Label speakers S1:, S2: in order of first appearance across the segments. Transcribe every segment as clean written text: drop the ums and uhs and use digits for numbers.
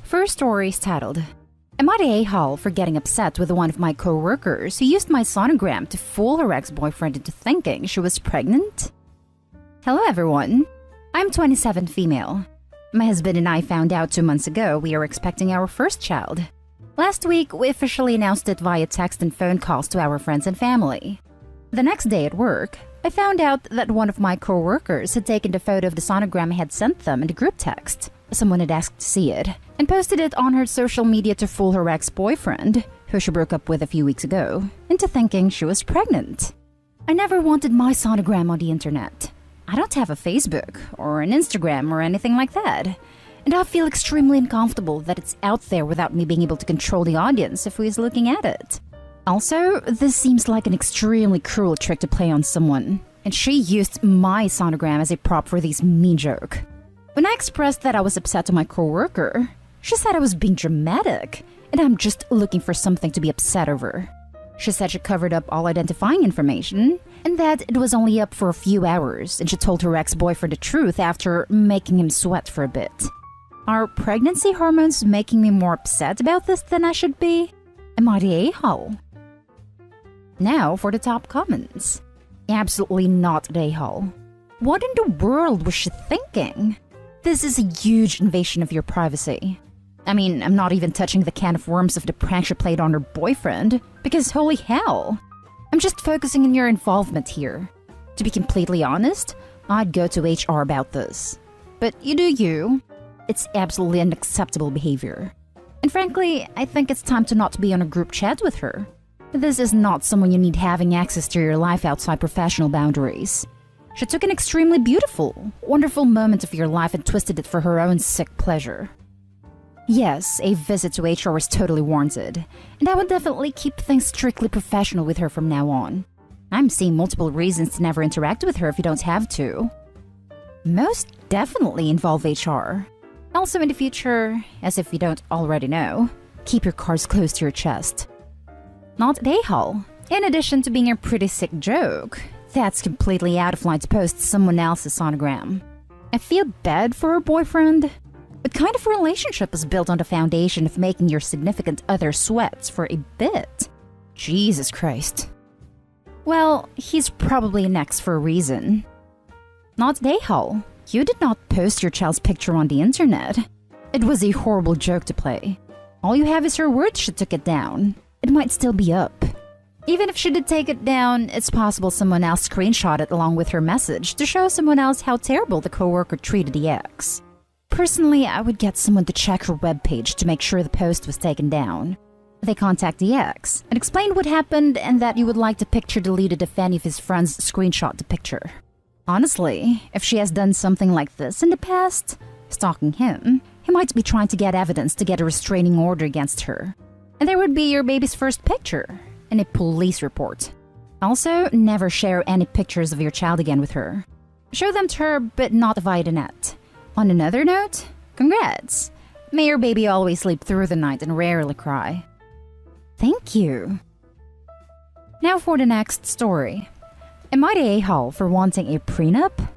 S1: First story is titled, Am I the a-hole for getting upset with one of my co-workers who used my sonogram to fool her ex-boyfriend into thinking she was pregnant? Hello everyone, I'm 27 female. My husband and I found out 2 months ago we are expecting our first child. Last week, we officially announced it via text and phone calls to our friends and family. The next day at work, I found out that one of my co-workers had taken the photo of the sonogram I had sent them in the group text. Someone had asked to see it, and posted it on her social media to fool her ex-boyfriend, who she broke up with a few weeks ago, into thinking she was pregnant. I never wanted my sonogram on the internet. I don't have a Facebook, or an Instagram, or anything like that. And I feel extremely uncomfortable that it's out there without me being able to control the audience if who is looking at it. Also, this seems like an extremely cruel trick to play on someone, and she used my sonogram as a prop for this mean joke. When I expressed that I was upset to my co-worker, she said I was being dramatic, and I'm just looking for something to be upset over. She said she covered up all identifying information, and that it was only up for a few hours, and she told her ex-boyfriend the truth after making him sweat for a bit. Are pregnancy hormones making me more upset about this than I should be? Am I the a-hole? Now for the top comments. Absolutely not the a-hole. What in the world was she thinking? This is a huge invasion of your privacy. I mean, I'm not even touching the can of worms of the prank she played on her boyfriend, because holy hell. I'm just focusing on your involvement here. To be completely honest, I'd go to HR about this. But you do you. It's absolutely unacceptable behavior. And frankly, I think it's time to not be on a group chat with her. This is not someone you need having access to your life outside professional boundaries. She took an extremely beautiful, wonderful moment of your life and twisted it for her own sick pleasure. Yes, a visit to HR is totally warranted, and I would definitely keep things strictly professional with her from now on. I'm seeing multiple reasons to never interact with her if you don't have to. Most definitely involve HR. Also in the future, as if you don't already know, keep your cards close to your chest. Not the a-hole. In addition to being a pretty sick joke, that's completely out of line to post someone else's sonogram. I feel bad for her boyfriend. What kind of relationship is built on the foundation of making your significant other sweat for a bit? Jesus Christ. Well, he's probably next for a reason. Not the a-hole. You did not post your child's picture on the internet. It was a horrible joke to play. All you have is her word she took it down. It might still be up. Even if she did take it down, it's possible someone else screenshot it along with her message to show someone else how terrible the coworker treated the ex. Personally, I would get someone to check her webpage to make sure the post was taken down. They contact the ex and explain what happened and that you would like the picture deleted if any of his friends screenshot the picture. Honestly, if she has done something like this in the past, stalking him, he might be trying to get evidence to get a restraining order against her. And there would be your baby's first picture and a police report. Also, never share any pictures of your child again with her. Show them to her, but not via the net. On another note, congrats! May your baby always sleep through the night and rarely cry. Thank you. Now for the next story. Am I the a-hole for wanting a prenup?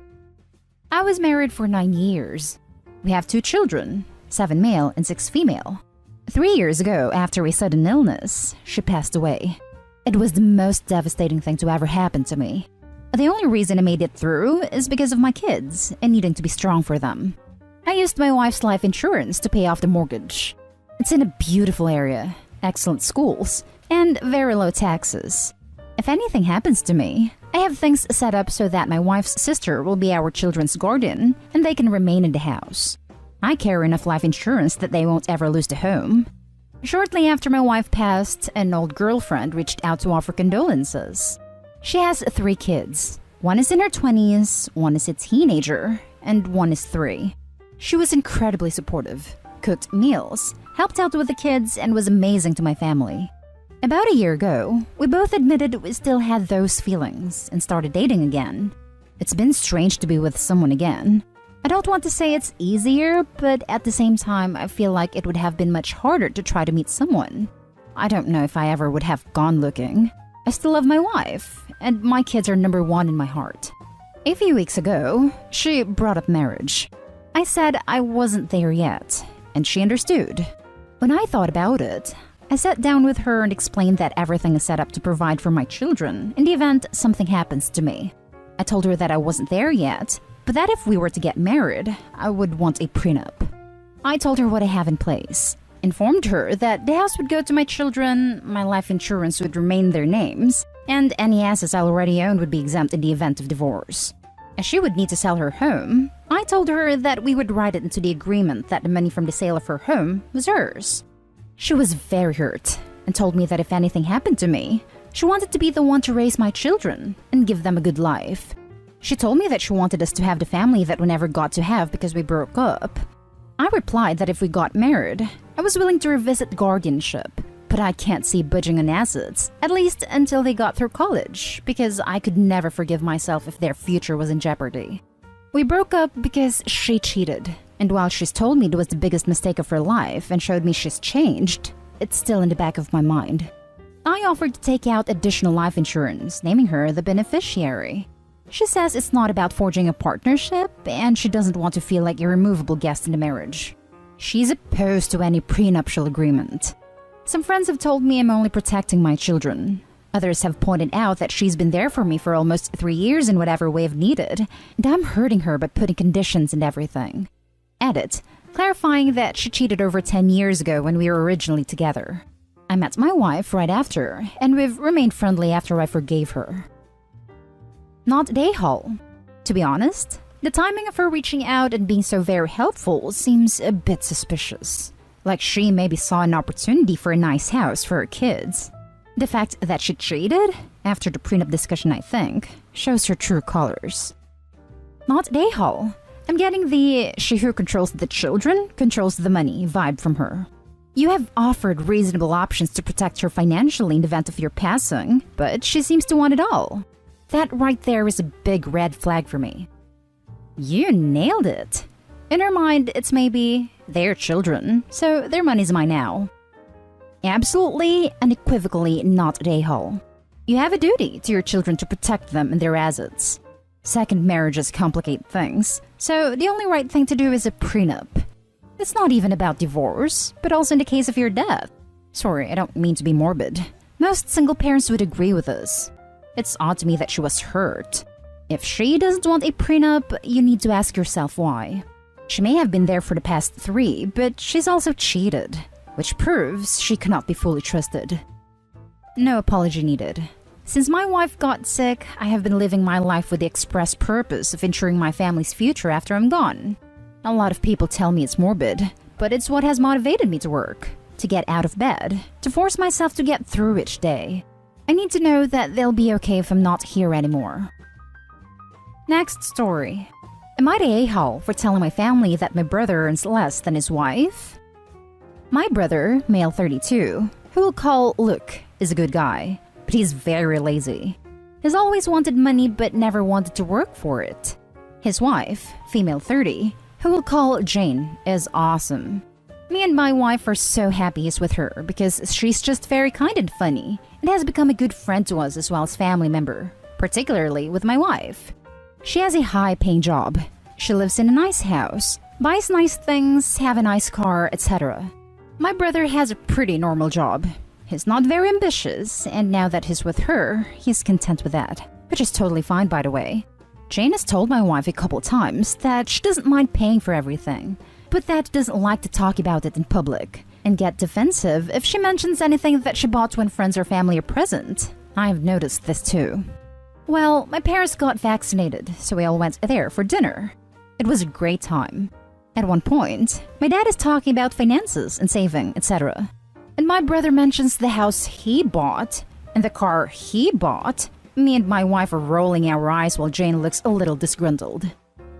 S1: I was married for 9 years. We have 2 children, 7 male and 6 female. 3 years ago, after a sudden illness, she passed away. It was the most devastating thing to ever happen to me. The only reason I made it through is because of my kids and needing to be strong for them. I used my wife's life insurance to pay off the mortgage. It's in a beautiful area, excellent schools, and very low taxes. If anything happens to me, I have things set up so that my wife's sister will be our children's guardian and they can remain in the house. I carry enough life insurance that they won't ever lose the home. Shortly after my wife passed, an old girlfriend reached out to offer condolences. She has 3 kids. One is in her 20s, one is a teenager, and one is 3. She was incredibly supportive, cooked meals, helped out with the kids, and was amazing to my family. About a year ago, we both admitted we still had those feelings and started dating again. It's been strange to be with someone again. I don't want to say it's easier, but at the same time, I feel like it would have been much harder to try to meet someone. I don't know if I ever would have gone looking. I still love my wife, and my kids are number 1 in my heart. A few weeks ago, she brought up marriage. I said I wasn't there yet, and she understood. When I thought about it, I sat down with her and explained that everything is set up to provide for my children in the event something happens to me. I told her that I wasn't there yet, but that if we were to get married, I would want a prenup. I told her what I have in place, informed her that the house would go to my children, my life insurance would remain in their names, and any assets I already owned would be exempt in the event of divorce. As she would need to sell her home, I told her that we would write it into the agreement that the money from the sale of her home was hers. She was very hurt and told me that if anything happened to me, she wanted to be the one to raise my children and give them a good life. She told me that she wanted us to have the family that we never got to have because we broke up. I replied that if we got married, I was willing to revisit guardianship, but I can't see budging on assets, at least until they got through college, because I could never forgive myself if their future was in jeopardy. We broke up because she cheated, and while she's told me it was the biggest mistake of her life and showed me she's changed, it's still in the back of my mind. I offered to take out additional life insurance, naming her the beneficiary. She says it's not about forging a partnership, and she doesn't want to feel like a removable guest in the marriage. She's opposed to any prenuptial agreement. Some friends have told me I'm only protecting my children. Others have pointed out that she's been there for me for almost 3 years in whatever way I've needed, and I'm hurting her by putting conditions and everything. Edit, clarifying that she cheated over 10 years ago when we were originally together. I met my wife right after, and we've remained friendly after I forgave her. Not day haul. To be honest, the timing of her reaching out and being so very helpful seems a bit suspicious. Like she maybe saw an opportunity for a nice house for her kids. The fact that she cheated, after the prenup discussion I think, shows her true colors. Not day haul. I'm getting the she who controls the children controls the money vibe from her. You have offered reasonable options to protect her financially in the event of your passing, but she seems to want it all. That right there is a big red flag for me. You nailed it. In her mind, it's maybe their children, so their money's mine now. Absolutely, unequivocally not day haul. You have a duty to your children to protect them and their assets. Second marriages complicate things, so the only right thing to do is a prenup. It's not even about divorce, but also in the case of your death. Sorry, I don't mean to be morbid. Most single parents would agree with us. It's odd to me that she was hurt. If she doesn't want a prenup, you need to ask yourself why. She may have been there for the past 3, but she's also cheated, which proves she cannot be fully trusted. No apology needed. Since my wife got sick, I have been living my life with the express purpose of ensuring my family's future after I'm gone. A lot of people tell me it's morbid, but it's what has motivated me to work, to get out of bed, to force myself to get through each day. I need to know that they'll be okay if I'm not here anymore. Next story. Am I the a-hole for telling my family that my brother earns less than his wife? My brother, male 32, who we'll call Luke, is a good guy, but he's very lazy. He's always wanted money but never wanted to work for it. His wife, female 30, who we'll call Jane, is awesome. Me and my wife are so happy he's with her because she's just very kind and funny and has become a good friend to us as well as family member, particularly with my wife. She has a high-paying job. She lives in a nice house, buys nice things, have a nice car, etc. My brother has a pretty normal job. He's not very ambitious, and now that he's with her, he's content with that, which is totally fine, by the way. Jane has told my wife a couple times that she doesn't mind paying for everything, but that doesn't like to talk about it in public and get defensive if she mentions anything that she bought when friends or family are present. I've noticed this too. Well, my parents got vaccinated, so we all went there for dinner. It was a great time. At one point, my dad is talking about finances and saving, etc. And my brother mentions the house he bought and the car he bought. Me and my wife are rolling our eyes while Jane looks a little disgruntled.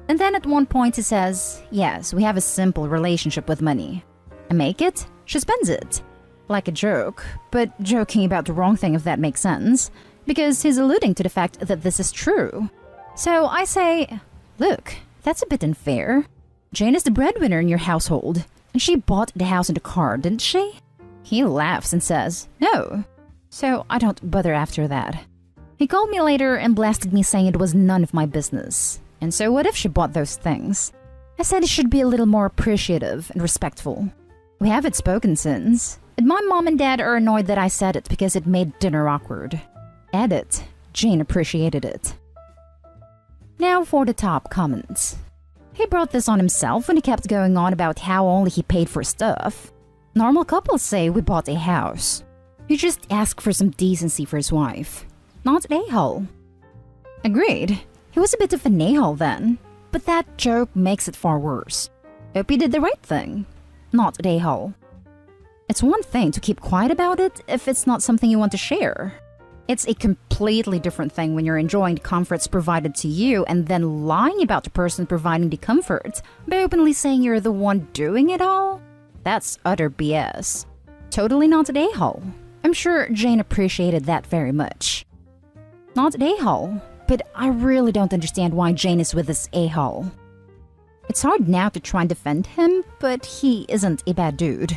S1: And then at one point he says, yes, we have a simple relationship with money. I make it, she spends it. Like a joke, but joking about the wrong thing if that makes sense, because he's alluding to the fact that this is true. So I say, look, that's a bit unfair. Jane is the breadwinner in your household, and she bought the house and the car, didn't she? He laughs and says, no. So I don't bother after that. He called me later and blasted me saying it was none of my business. And so what if she bought those things? I said he should be a little more appreciative and respectful. We haven't spoken since, and my mom and dad are annoyed that I said it because it made dinner awkward. Edit. Jane appreciated it. Now for the top comments. He brought this on himself when he kept going on about how only he paid for stuff. Normal couples say we bought a house. You just ask for some decency for his wife. Not an a-hole. Agreed. He was a bit of an a-hole then, but that joke makes it far worse. Hope he did the right thing. Not an a-hole. It's one thing to keep quiet about it if it's not something you want to share. It's a completely different thing when you're enjoying the comforts provided to you and then lying about the person providing the comfort by openly saying you're the one doing it all. That's utter BS. Totally not an a-hole. I'm sure Jane appreciated that very much. Not an a-hole, but I really don't understand why Jane is with this a-hole. It's hard now to try and defend him, but he isn't a bad dude.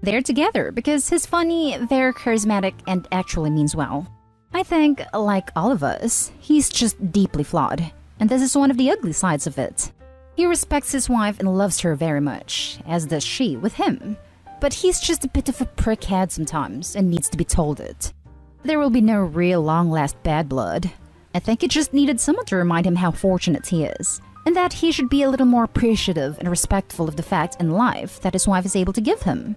S1: They're together because he's funny, they're charismatic, and actually means well. I think, like all of us, he's just deeply flawed, and this is one of the ugly sides of it. He respects his wife and loves her very much, as does she with him. But he's just a bit of a prickhead sometimes and needs to be told it. There will be no real long-last bad blood. I think it just needed someone to remind him how fortunate he is, and that he should be a little more appreciative and respectful of the fact and life that his wife is able to give him.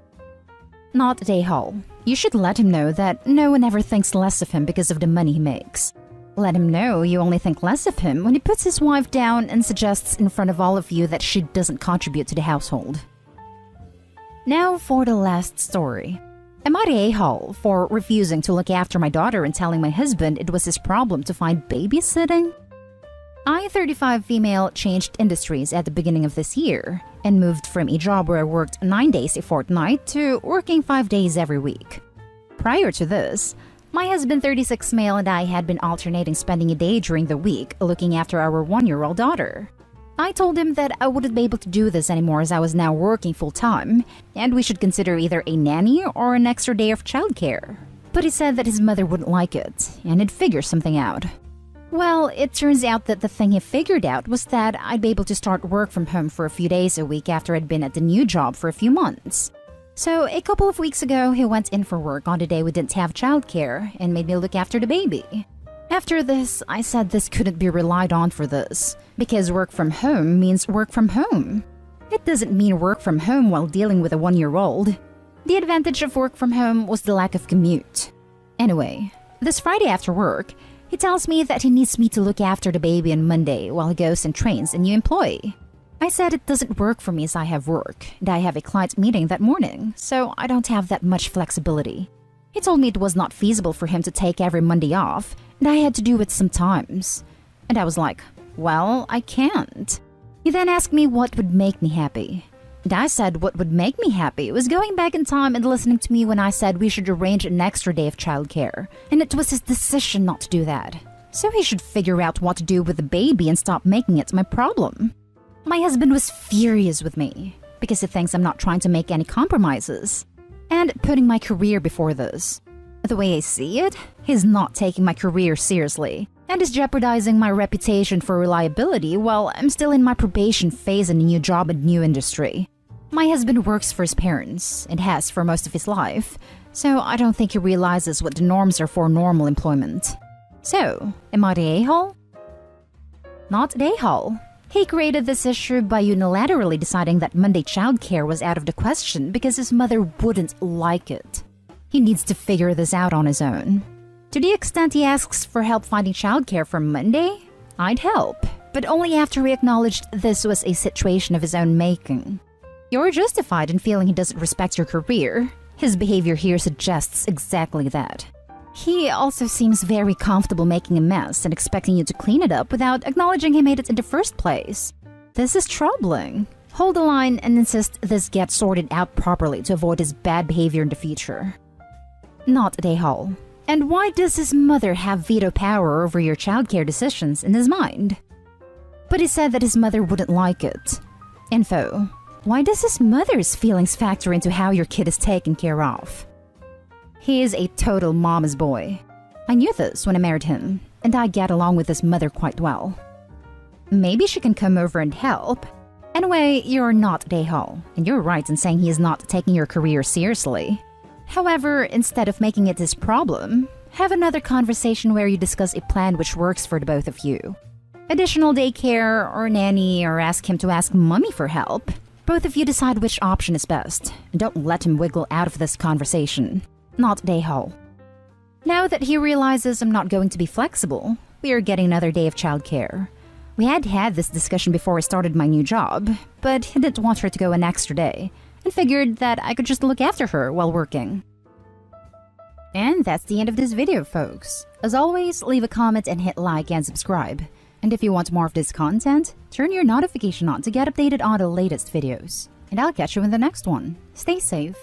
S1: Not at a-hole. You should let him know that no one ever thinks less of him because of the money he makes. Let him know you only think less of him when he puts his wife down and suggests in front of all of you that she doesn't contribute to the household. Now for the last story. Am I the a-hole for refusing to look after my daughter and telling my husband it was his problem to find babysitting? I, 35 female, changed industries at the beginning of this year and moved from a job where I worked 9 days a fortnight to working 5 days every week. Prior to this, my husband, 36 male, and I had been alternating spending a day during the week looking after our 1-year-old daughter. I told him that I wouldn't be able to do this anymore as I was now working full-time, and we should consider either a nanny or an extra day of childcare. But he said that his mother wouldn't like it, and he'd figure something out. Well, it turns out that the thing he figured out was that I'd be able to start work from home for a few days a week after I'd been at the new job for a few months. So a couple of weeks ago, he went in for work on the day we didn't have childcare and made me look after the baby. After this, I said this couldn't be relied on for this, because work from home means work from home. It doesn't mean work from home while dealing with a 1-year-old. The advantage of work from home was the lack of commute. Anyway, this Friday after work, he tells me that he needs me to look after the baby on Monday while he goes and trains a new employee. I said it doesn't work for me as I have work, and I have a client meeting that morning, so I don't have that much flexibility. He told me it was not feasible for him to take every Monday off, and I had to do it sometimes. And I was like, well, I can't. He then asked me what would make me happy. And I said what would make me happy was going back in time and listening to me when I said we should arrange an extra day of childcare, and it was his decision not to do that. So he should figure out what to do with the baby and stop making it my problem. My husband was furious with me because he thinks I'm not trying to make any compromises and putting my career before this. The way I see it, he's not taking my career seriously and is jeopardizing my reputation for reliability while I'm still in my probation phase in a new job and new industry. My husband works for his parents and has for most of his life, so I don't think he realizes what the norms are for normal employment. So, am I the a-hole? Not the a-hole. He created this issue by unilaterally deciding that Monday childcare was out of the question because his mother wouldn't like it. He needs to figure this out on his own. To the extent he asks for help finding childcare for Monday, I'd help, but only after he acknowledged this was a situation of his own making. You're justified in feeling he doesn't respect your career. His behavior here suggests exactly that. He also seems very comfortable making a mess and expecting you to clean it up without acknowledging he made it in the first place. This is troubling. Hold the line and insist this gets sorted out properly to avoid his bad behavior in the future. Not at a-hole. And why does his mother have veto power over your childcare decisions in his mind? But he said that his mother wouldn't like it. Info. Why does his mother's feelings factor into how your kid is taken care of? He is a total mama's boy. I knew this when I married him, and I get along with his mother quite well. Maybe she can come over and help. Anyway, you're not Daehal, and you're right in saying he is not taking your career seriously. However, instead of making it his problem, have another conversation where you discuss a plan which works for the both of you. Additional daycare or nanny, or ask him to ask mommy for help. Both of you decide which option is best, and don't let him wiggle out of this conversation. Not Daehal. Now that he realizes I'm not going to be flexible, we are getting another day of childcare. We had this discussion before I started my new job, but he didn't want her to go an extra day, and figured that I could just look after her while working. And that's the end of this video, folks. As always, leave a comment and hit like and subscribe. And if you want more of this content, turn your notification on to get updated on the latest videos. And I'll catch you in the next one. Stay safe.